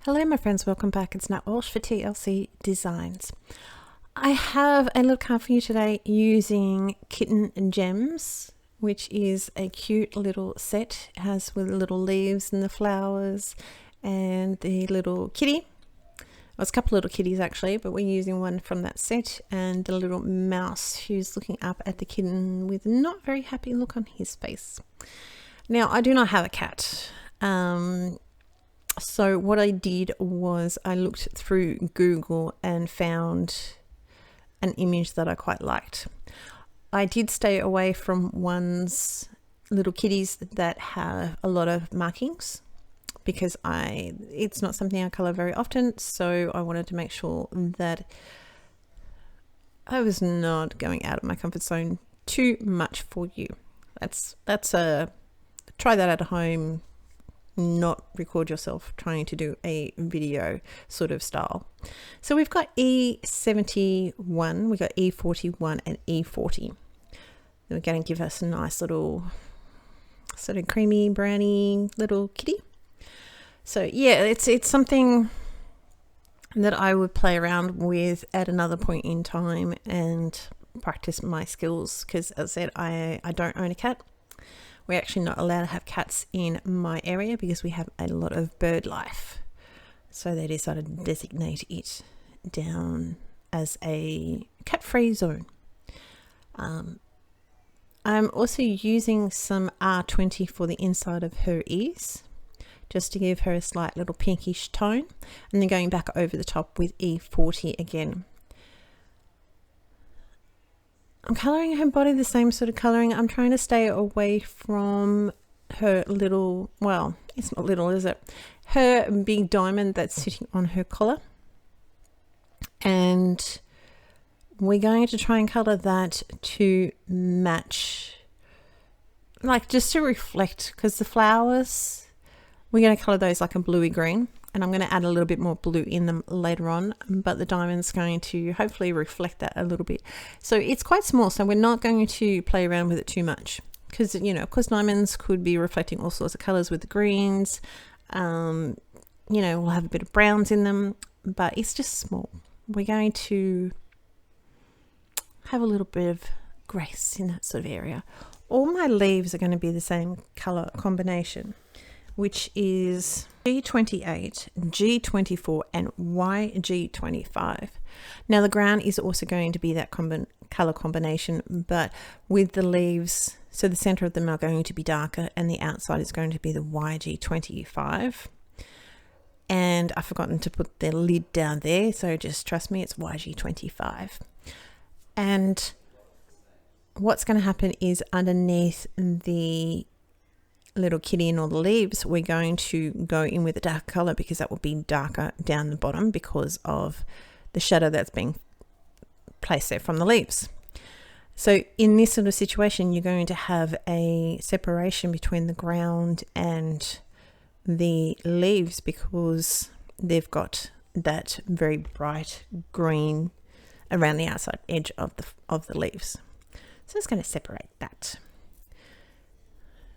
Hello my friends, welcome back. It's Nat Walsh for TLC Designs. I have a little card for you today using Kitten and Gems, which is a cute little set. It has with the little leaves and the flowers and the little kitty. Well, it's a couple little kitties actually, but we're using one from that set, and the little mouse who's looking up at the kitten with a not very happy look on his face. Now, I do not have a cat. So what I did was I looked through Google and found an image that I quite liked. I did stay away from one's little kitties that have a lot of markings because it's not something I colour very often, so I wanted to make sure that I was not going out of my comfort zone too much for you. Try that at home. Not record yourself trying to do a video sort of style. So we've got E71, we've got E41 and E40. They're going to give us a nice little sort of creamy browny little kitty. So yeah, it's something that I would play around with at another point in time and practice my skills, because as I said, I don't own a cat. We're actually not allowed to have cats in my area because we have a lot of bird life. So they decided to designate it down as a cat-free zone. I'm also using some R20 for the inside of her ears, just to give her a slight little pinkish tone, and then going back over the top with E40 again. I'm colouring her body the same sort of colouring. I'm trying to stay away from her little, well, it's not little, is it? Her big diamond that's sitting on her collar. And we're going to try and colour that to match, like just to reflect, because the flowers, we're going to colour those like a bluey green. And I'm going to add a little bit more blue in them later on, but the diamond's going to hopefully reflect that a little bit. So it's quite small, so we're not going to play around with it too much, because, you know, of course diamonds could be reflecting all sorts of colours with the greens. You know, we'll have a bit of browns in them, but it's just small. We're going to have a little bit of grace in that sort of area. All my leaves are going to be the same colour combination, which is G28, G24 and YG25. Now the ground is also going to be that color combination, but with the leaves, so the center of them are going to be darker and the outside is going to be the YG25. And I've forgotten to put the lid down there, so just trust me, it's YG25. And what's going to happen is underneath the little kitty and all the leaves, we're going to go in with a dark color, because that will be darker down the bottom because of the shadow that's being placed there from the leaves. So in this sort of situation, you're going to have a separation between the ground and the leaves, because they've got that very bright green around the outside edge of the leaves. So it's going to separate that.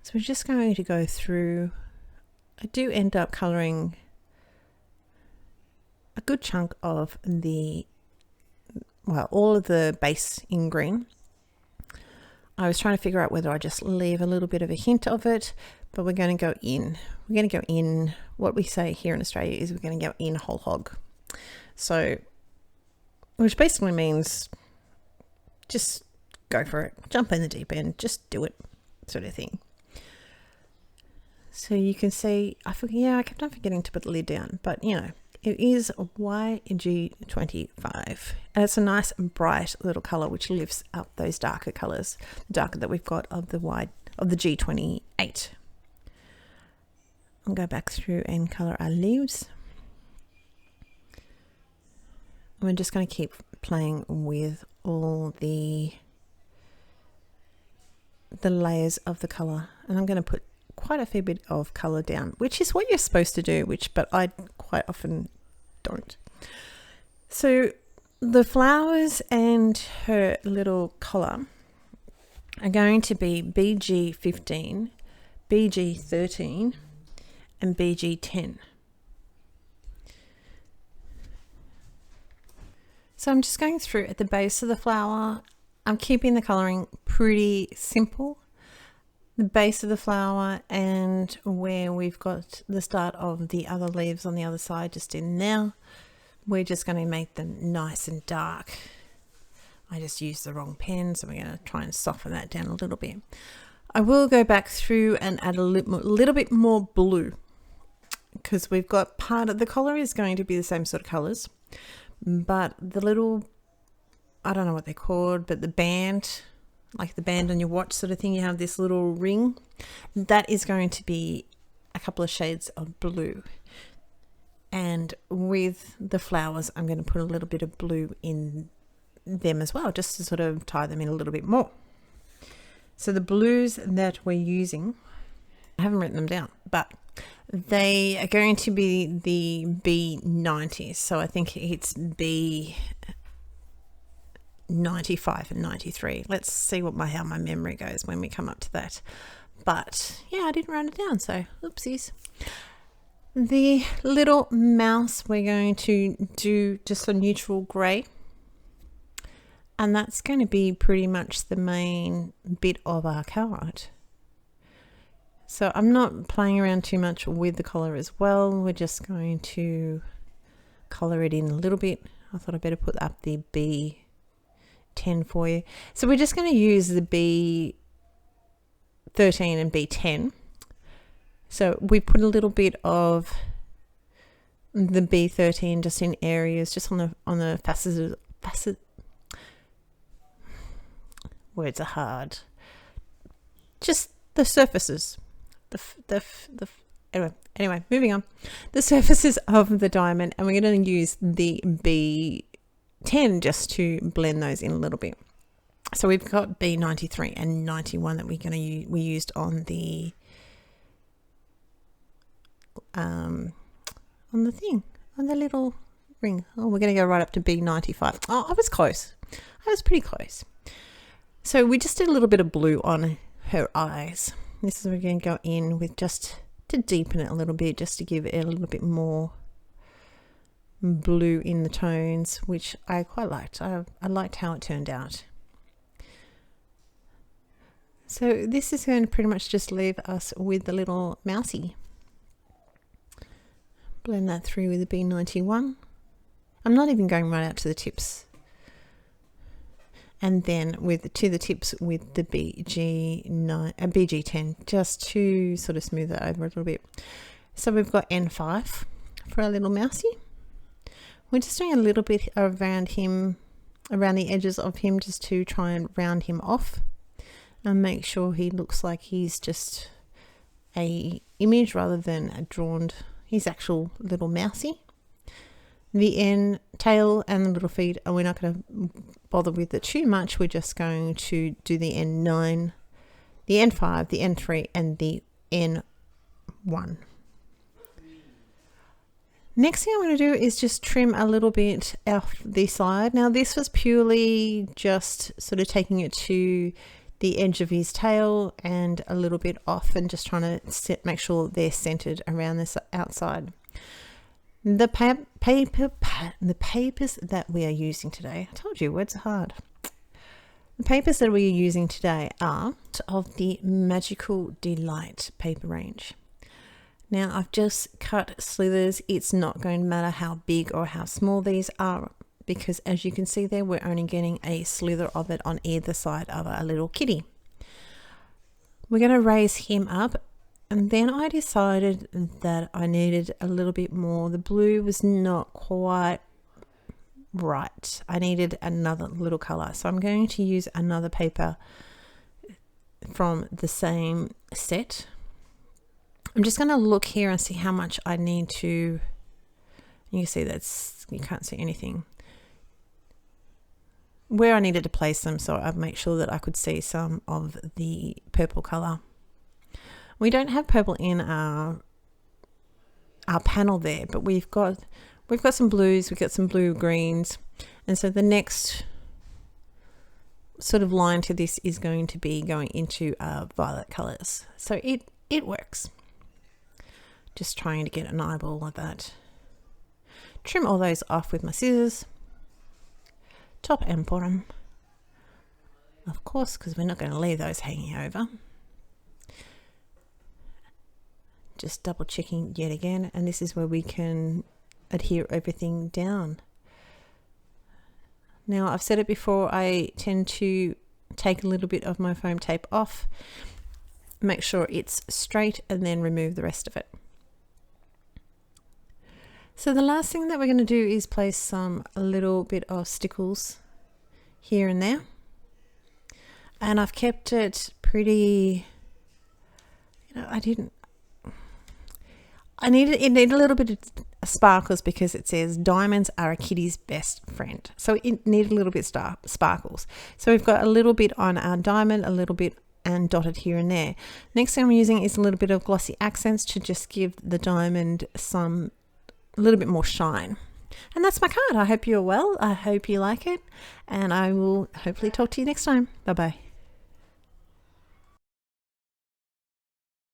So we're just going to go through. I do end up colouring a good chunk of all of the base in green. I was trying to figure out whether I just leave a little bit of a hint of it, but we're going to go in. We're going to go in, what we say here in Australia is we're going to go in whole hog. So, which basically means just go for it, jump in the deep end, just do it, sort of thing. So you can see, I kept on forgetting to put the lid down, but you know, it is YG25, and it's a nice bright little color which lifts up those darker colors, the darker that we've got of the G28. I'll go back through and color our leaves. We're just going to keep playing with all the layers of the color, and I'm going to put quite a fair bit of color down, which is what you're supposed to do, but I quite often don't. So the flowers and her little collar are going to be BG15, BG13 and BG10. So I'm just going through at the base of the flower. I'm keeping the colouring pretty simple. The base of the flower and where we've got the start of the other leaves on the other side just in now. We're just going to make them nice and dark. I just used the wrong pen, so we're going to try and soften that down a little bit. I will go back through and add a little bit more blue, because we've got part of the collar is going to be the same sort of colours, but the little, I don't know what they're called, but the band, like the band on your watch sort of thing, you have this little ring, that is going to be a couple of shades of blue. And with the flowers, I'm going to put a little bit of blue in them as well, just to sort of tie them in a little bit more. So the blues that we're using, I haven't written them down, but they are going to be the B90. So I think it's B95 and 93. Let's see how my memory goes when we come up to that. But yeah, I didn't write it down, so oopsies. The little mouse, we're going to do just a neutral grey, and that's going to be pretty much the main bit of our card. So I'm not playing around too much with the colour as well. We're just going to colour it in a little bit. I thought I'd better put up the B10 for you. So we're just going to use the B13 and B10. So we put a little bit of the B13 just in areas, just on the facet. Words are hard. Just the surfaces. Anyway, moving on. The surfaces of the diamond, and we're going to use the B10 just to blend those in a little bit. So we've got B93 and 91 that we used on the on the little ring. Oh, we're going to go right up to B95. Oh, I was close. I was pretty close. So we just did a little bit of blue on her eyes. This is where we're going to go in with, just to deepen it a little bit, just to give it a little bit more blue in the tones, which I quite liked. I liked how it turned out. So this is going to pretty much just leave us with the little mousey. Blend that through with the B91. I'm not even going right out to the tips. And then to the tips with the BG10, just to sort of smooth it over a little bit. So we've got N5 for our little mousey. We're just doing a little bit around him, around the edges of him, just to try and round him off and make sure he looks like he's just a image rather than a drawn, his actual little mousey. The N tail and the little feet, and we're not going to bother with it too much. We're just going to do the N9, the N5, the N3, and the N1. Next thing I'm going to do is just trim a little bit off the side. Now this was purely just sort of taking it to the edge of his tail and a little bit off, and just trying to make sure they're centered around this outside. The papers that we are using today, I told you words are hard. The papers that we are using today are of the Magical Delight paper range. Now I've just cut slithers. It's not going to matter how big or how small these are, because as you can see there, we're only getting a slither of it on either side of our little kitty. We're going to raise him up. And then I decided that I needed a little bit more. The blue was not quite right. I needed another little color. So I'm going to use another paper from the same set. I'm just going to look here and see how much I need to, you can see you can't see anything. Where I needed to place them, so I'd make sure that I could see some of the purple color. We don't have purple in our panel there, but we've got some blues, we've got some blue greens, and so the next sort of line to this is going to be going into violet colors. So it works. Just trying to get an eyeball of that. Trim all those off with my scissors. top and bottom, of course, because we're not going to leave those hanging over. Just double checking yet again, and this is where we can adhere everything down. Now, I've said it before, I tend to take a little bit of my foam tape off, make sure it's straight, and then remove the rest of it. So the last thing that we're going to do is place a little bit of stickles here and there, and I've kept it pretty, it needed a little bit of sparkles because it says diamonds are a kitty's best friend. So it needed a little bit sparkles. So we've got a little bit on our diamond, a little bit and dotted here and there. Next thing I'm using is a little bit of glossy accents to just give the diamond a little bit more shine. And that's my card. I hope you're well. I hope you like it. And I will hopefully talk to you next time. Bye-bye.